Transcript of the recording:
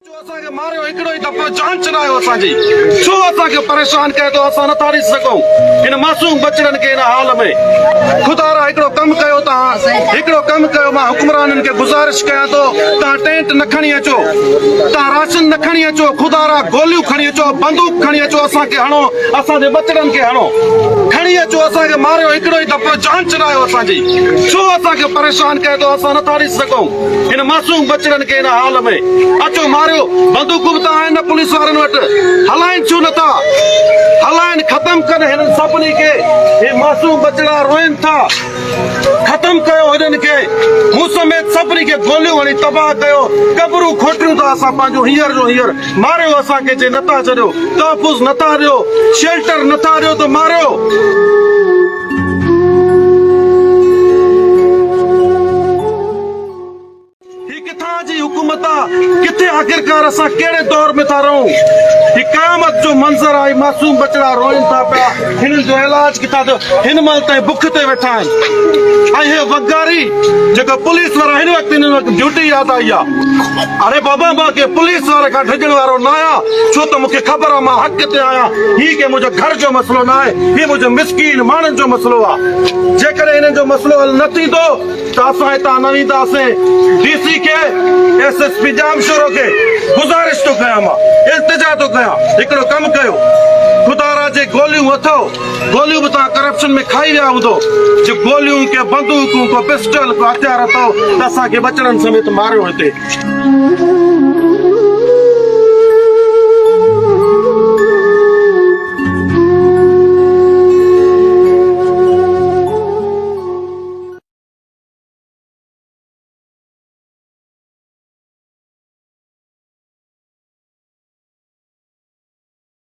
असांखे मारियो हिकिड़ो ई दफ़ो जान छॾायो असांजी छो असांखे परेशान कयो तो असां नथा ॾिसी सघूं हिन मासूम बचड़नि खे हिन हाल में ख़ुदा रा हिकिड़ो कमु कयो तव्हां हिकिड़ो कमु कयो मां हुक्मराननि खे गुज़ारिश कयां थो तव्हां टेंट न खणी अचो तव्हां राशन न खणी अचो ख़ुदा रा गोलियूं खणी अचो बंदूक खणी अचो असांखे हणो असांजे बचड़नि खे हणो खणी अचो असांखे मारियो हिकिड़ो ई दफ़ो जान छॾायो असांजी छो असांखे परेशान कयो तो असां नथा ॾिसी सघूं हिन मासूम बचड़नि खे हिन हाल में अचो मारियो बंदूकूं बि त आहिनि पुलिस वारनि वटि हलाइनि छो नथा हलाइनि ख़तमु कनि हिननि सभिनी खे हे मासूम बचड़ा रोइनि था ख़तमु कयो हिननि खे मूं समेत सभिनी खे गोलियूं हणी तबाह कयो कबरूं खोटियूं था असां पंहिंजो हींअर जो हींअर मारियो असांखे जे नथा छॾियो तहफ़ुज़ नथा ॾियो शेल्टर नथा ॾियो त मारियो जी हुकूमत किथे आखिरकार असां कहिड़े दौर में था रहूं ही क़यामत जो मंज़र आहे मासूम बचड़ा रोइनि था पिया हिननि जो इलाज किथां थियो हिन महिल ताईं बुख ते वेठा आहिनि ऐं हे वगारी जेको पुलिस वारा हिन वक़्तु ड्यूटी यादि आई आहे अरे बाबा मां के पुलिस वारे खां डिॼण वारो न आहियां छो त मूंखे ख़बर आहे मां हक़ ते आहियां हीउ के मुंहिंजो घर जो मसइलो न आहे हीउ मुंहिंजो मिसकीन माण्हुनि जो मसइलो आहे जेकॾहिं हिननि जो मसइलो हल न थींदो त असां हितां न वेंदासीं डीसी खे एसएसपी जाम शोरो के गुज़ारिश तो कयां मां इल्तिजा तो कयां हिकिड़ो कमु कयो ख़ुदा रा जे गोलियूं अथव गोलियूं बि तव्हां करप्शन में खाई विया हूंदो जे गोलियूं के बंदूकूं को पिस्टल को हथियार अथव त असांखे बचड़नि समेत मारियो हिते